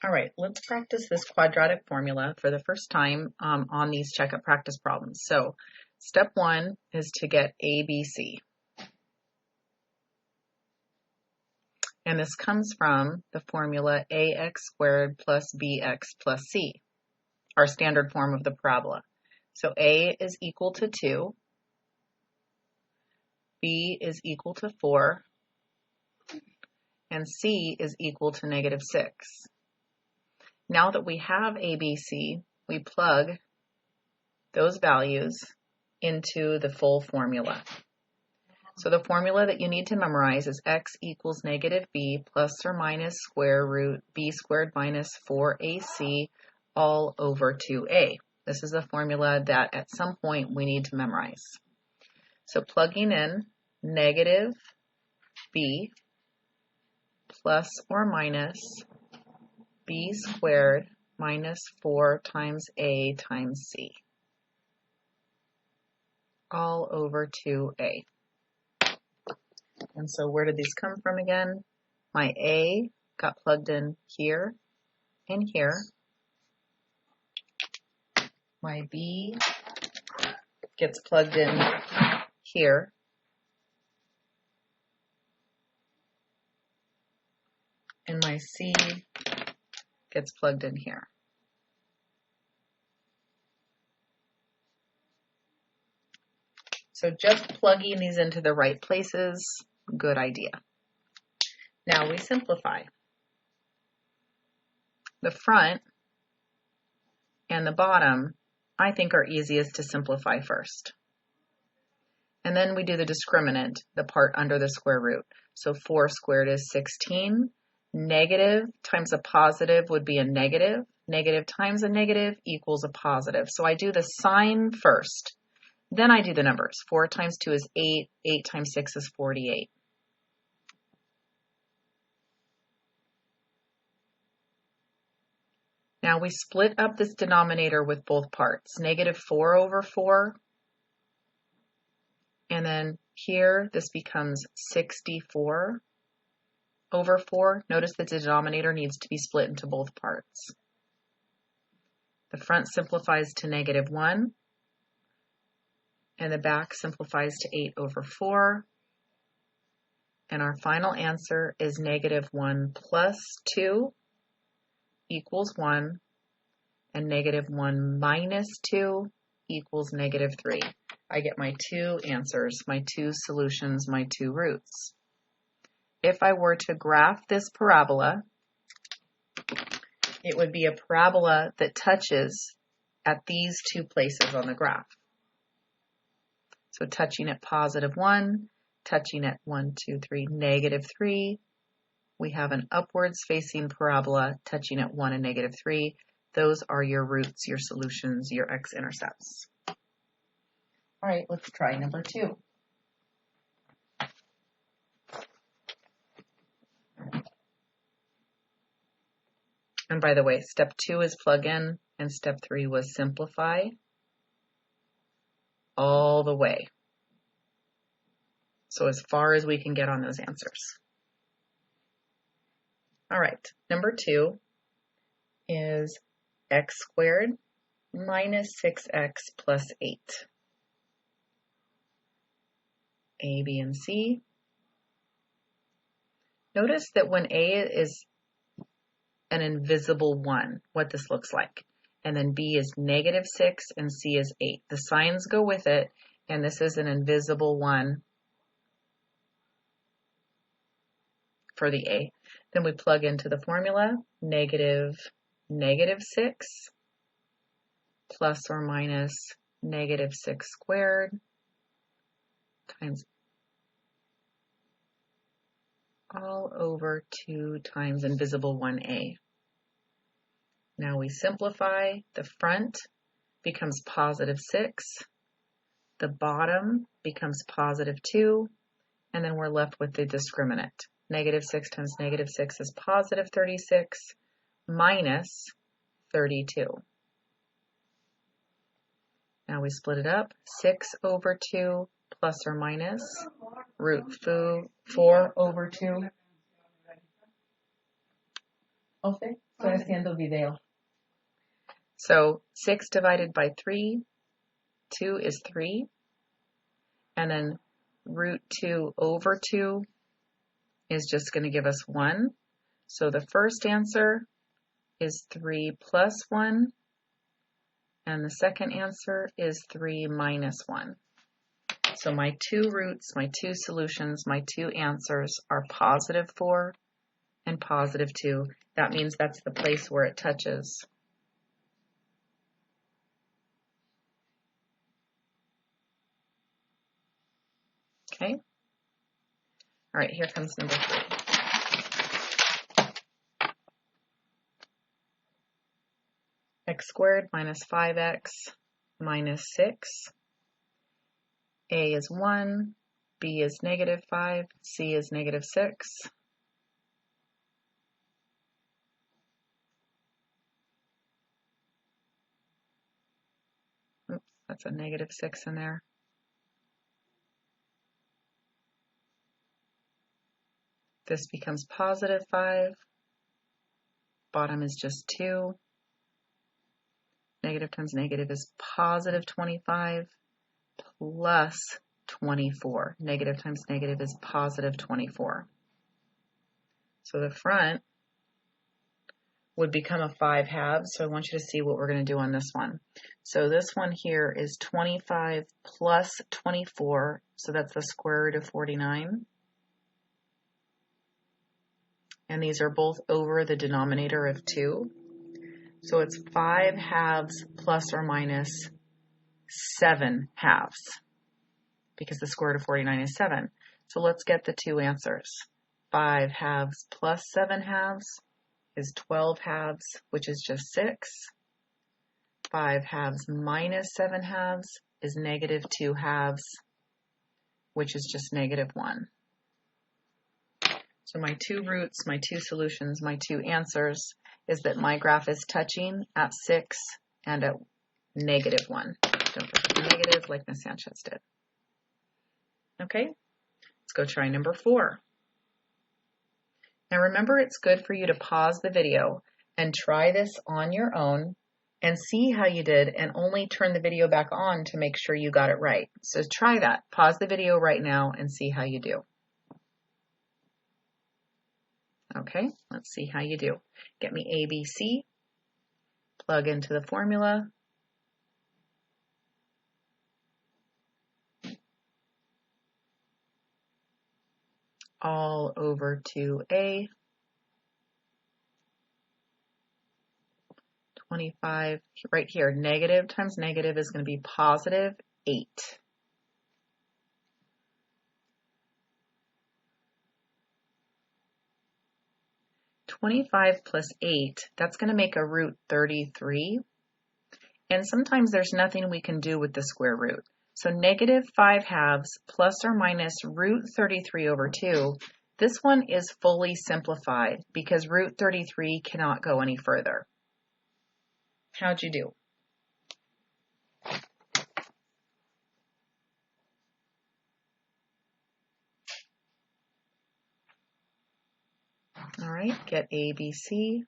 All right, let's practice this quadratic formula for the first time on these checkup practice problems. So step one is to get ABC. And this comes from the formula ax squared plus bx plus c, our standard form of the parabola. So a is equal to 2, b is equal to 4, and c is equal to negative 6. Now that we have ABC, we plug those values into the full formula. So the formula that you need to memorize is x equals negative b plus or minus square root b squared minus 4ac all over 2a. This is a formula that at some point we need to memorize. So plugging in negative b plus or minus b squared minus 4 times a times c all over 2a. And so where did these come from again? My a got plugged in here and here. My b gets plugged in here. And my c gets plugged in here. So just plugging these into the right places, good idea. Now we simplify. The front and the bottom, I think, are easiest to simplify first. And then we do the discriminant, the part under the square root. So 4 squared is 16. Negative times a positive would be a negative. Negative times a negative equals a positive. So I do the sign first. Then I do the numbers. 4 times 2 is 8. 8 times 6 is 48. Now we split up this denominator with both parts. Negative 4 over 4. And then here this becomes 64 over 4. Notice the denominator needs to be split into both parts. The front simplifies to negative 1. And the back simplifies to 8 over 4. And our final answer is negative 1 plus 2 equals 1. And negative 1 minus 2 equals negative 3. I get my two answers, my two solutions, my two roots. If I were to graph this parabola, it would be a parabola that touches at these two places on the graph. So touching at positive 1, touching at 1, 2, 3, negative 3. We have an upwards facing parabola touching at 1 and negative 3. Those are your roots, your solutions, your x-intercepts. All right, let's try number 2. And by the way, step 2 is plug in, and step 3 was simplify all the way. So as far as we can get on those answers. All right, number 2 is x squared minus 6x plus 8. A, B, and C. Notice that when A is an invisible 1, what this looks like. And then B is negative 6 and C is 8. The signs go with it, and this is an invisible 1 for the A. Then we plug into the formula, negative 6 plus or minus negative 6 squared times all over 2 times invisible 1a. Now we simplify. The front becomes positive 6. The bottom becomes positive 2. And then we're left with the discriminant. Negative 6 times negative 6 is positive 36 minus 32. Now we split it up. 6 over 2 plus or minus root 4 over 2. Okay, Estoy haciendo video. So 6 divided by 3, 2 is 3. And then root 2 over 2 is just going to give us 1. So the first answer is 3 plus 1. And the second answer is 3 minus 1. So my two roots, my two solutions, my two answers are positive 4 and positive 2. That means that's the place where it touches. Okay. All right, here comes number 3. X squared minus 5x minus 6. A is 1, B is negative 5, C is negative 6. Oops, that's a negative 6 in there. This becomes positive 5. Bottom is just 2. Negative times negative is positive 25 plus 24. Negative times negative is positive 24. So the front would become a 5 halves. So I want you to see what we're going to do on this one. So this one here is 25 plus 24. So that's the square root of 49. And these are both over the denominator of 2. So it's 5 halves plus or minus 7 halves, because the square root of 49 is 7. So let's get the two answers. 5 halves plus 7 halves is 12 halves, which is just 6. 5 halves minus 7 halves is negative 2 halves, which is just negative 1. So my two roots, my two solutions, my two answers is that my graph is touching at 6 and at negative 1. Don't forget the negative like Ms. Sanchez did. Okay, let's go try number 4. Now remember, it's good for you to pause the video and try this on your own and see how you did, and only turn the video back on to make sure you got it right. So try that. Pause the video right now and see how you do. Okay, let's see how you do. Get me ABC, plug into the formula. All over 2A. 25, right here, negative times negative is going to be positive 8. (25 plus 8, that's going to make a root 33. And sometimes there's nothing we can do with the square root. So negative 5 halves plus or minus root 33 over 2. This one is fully simplified because root 33 cannot go any further. How'd you do? All right, get ABC,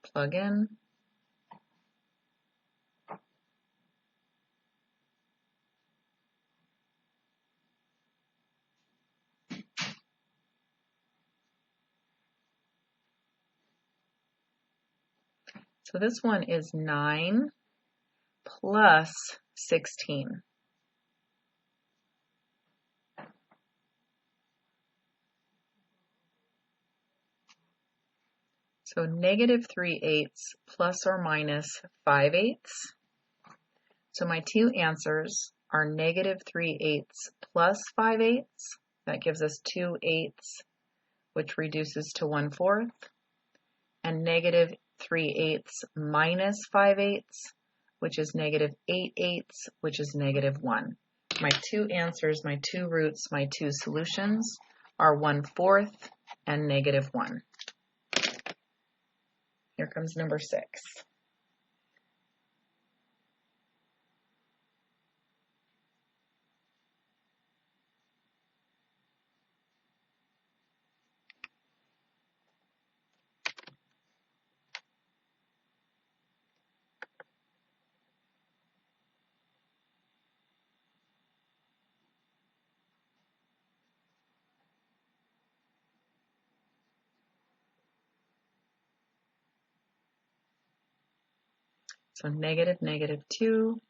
plug in. So this one is 9 plus 16. So negative 3/8 plus or minus 5/8. So my two answers are negative 3/8 plus 5/8. That gives us 2/8, which reduces to 1/4. And negative 3/8 minus 5/8, which is negative 8/8, which is negative 1. My two answers, my two roots, my two solutions are 1/4 and negative 1. Here comes number 6. So negative, negative 2,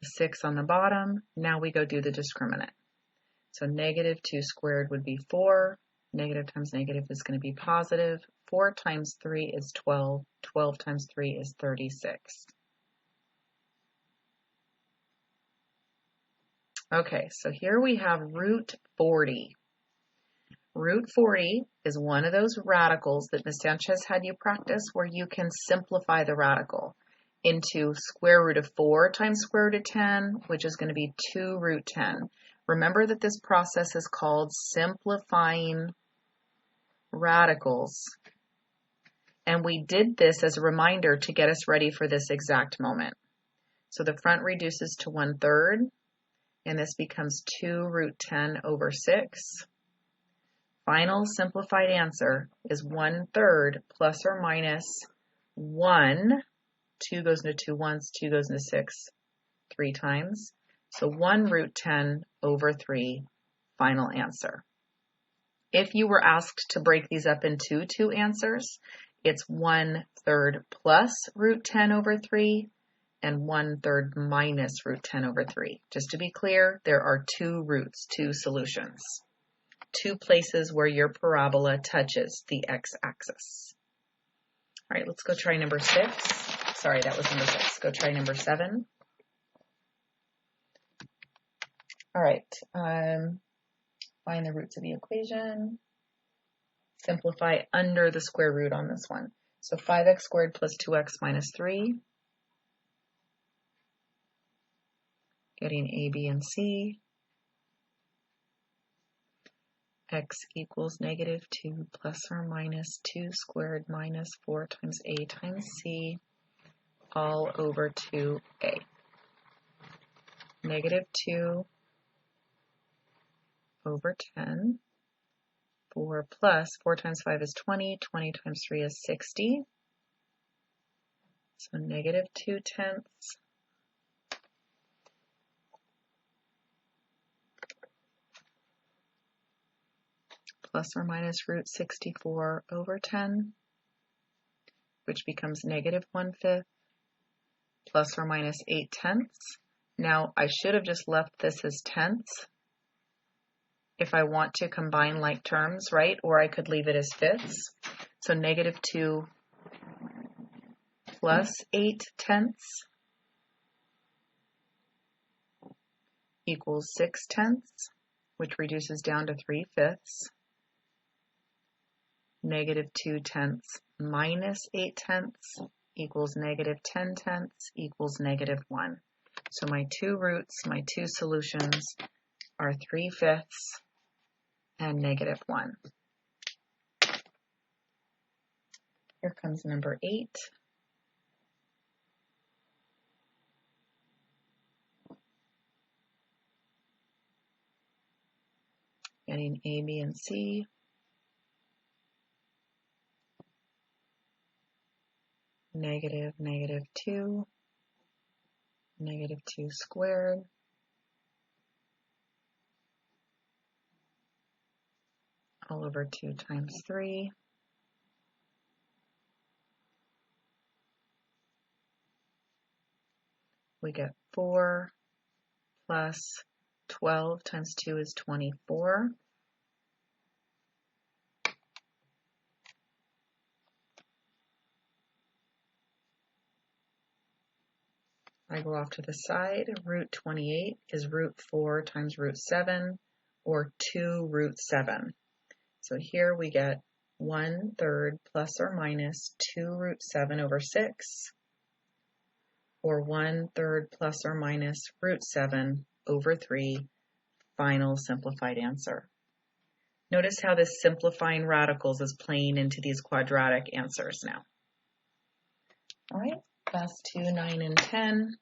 6 on the bottom. Now we go do the discriminant. So negative 2 squared would be 4. Negative times negative is going to be positive. 4 times 3 is 12. 12 times 3 is 36. Okay, so here we have root 40. Root 40 is one of those radicals that Ms. Sanchez had you practice where you can simplify the radical into square root of 4 times square root of 10, which is going to be 2 root 10. Remember that this process is called simplifying radicals. And we did this as a reminder to get us ready for this exact moment. So the front reduces to 1/3, and this becomes 2 root 10 over 6. Final simplified answer is 1/3 plus or minus 1. 2 goes into 2 once, 2 goes into 6 3 times. So 1 root 10 over 3, final answer. If you were asked to break these up into 2 answers, it's 1/3 plus root 10 over 3 and 1/3 minus root 10 over 3. Just to be clear, there are 2 roots, 2 solutions, 2 places where your parabola touches the x-axis. All right, let's go try number 6. Sorry, that was number 6. Go try number 7. All right, find the roots of the equation. Simplify under the square root on this one. So 5x squared plus 2x minus 3. Getting a, b, and c. X equals negative 2 plus or minus 2 squared minus 4 times a times c all over 2a. Negative 2 over 10. 4 plus 4 times 5 is 20. 20 times 3 is 60. So negative 2/10 plus or minus root 64 over 10, which becomes negative 1/5 plus or minus 8/10. Now I should have just left this as tenths if I want to combine like terms, right? Or I could leave it as fifths. So negative 2 plus 8/10 equals 6/10, which reduces down to 3/5. Negative 2/10 minus 8/10 equals negative 10/10 equals negative 1. So my 2 roots, my 2 solutions are 3/5 and negative 1. Here comes number 8. Getting a, b, and c. Negative, negative 2. Negative 2 squared. All over 2 times 3. We get 4 plus 12 times 2 is 24. I go off to the side. Root 28 is root 4 times root 7, or 2 root 7. So here we get 1/3 plus or minus 2 root 7 over 6, or 1/3 plus or minus root 7 over 3, final simplified answer. Notice how this simplifying radicals is playing into these quadratic answers now. All right, last 2, 9 and 10.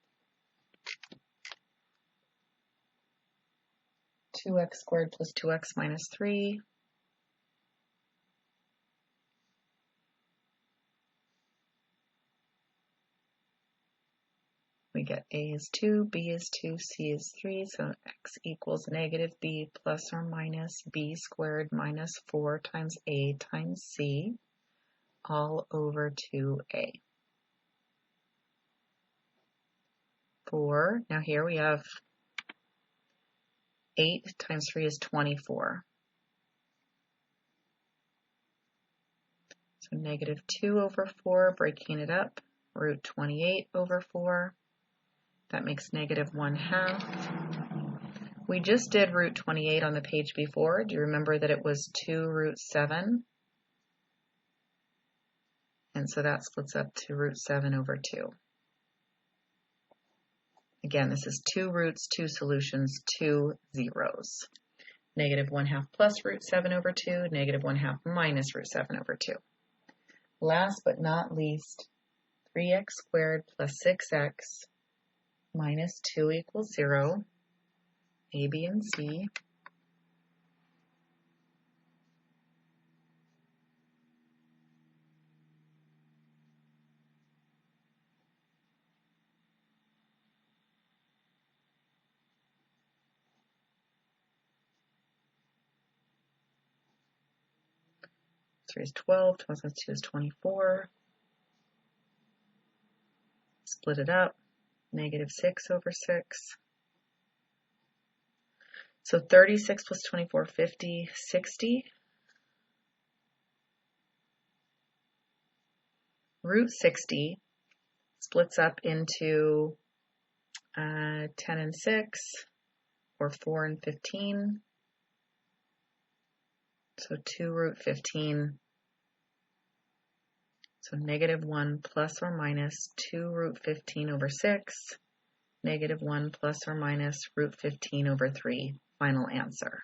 2x squared plus 2x minus 3. We get a is 2, b is 2, c is 3, so x equals negative b plus or minus b squared minus 4 times a times c, all over 2a. 4. Now here we have 8 times 3 is 24. So negative 2 over 4, breaking it up, root 28 over 4. That makes negative 1/2. We just did root 28 on the page before. Do you remember that it was 2 root 7? And so that splits up to root 7 over 2. Again, this is 2 roots, 2 solutions, 2 zeros. Negative 1/2 plus root 7 over 2, negative 1/2 minus root 7 over 2. Last but not least, 3x squared plus 6x minus 2 equals 0. A, B, and C. Three is 12, 12 plus 2 is 24. Split it up, negative 6 over 6. So 36 plus 24, 50, 60. Root 60 splits up into 10 and 6, or 4 and 15. So 2 root 15. So negative 1 plus or minus 2 root 15 over 6. Negative 1 plus or minus root 15 over 3. Final answer.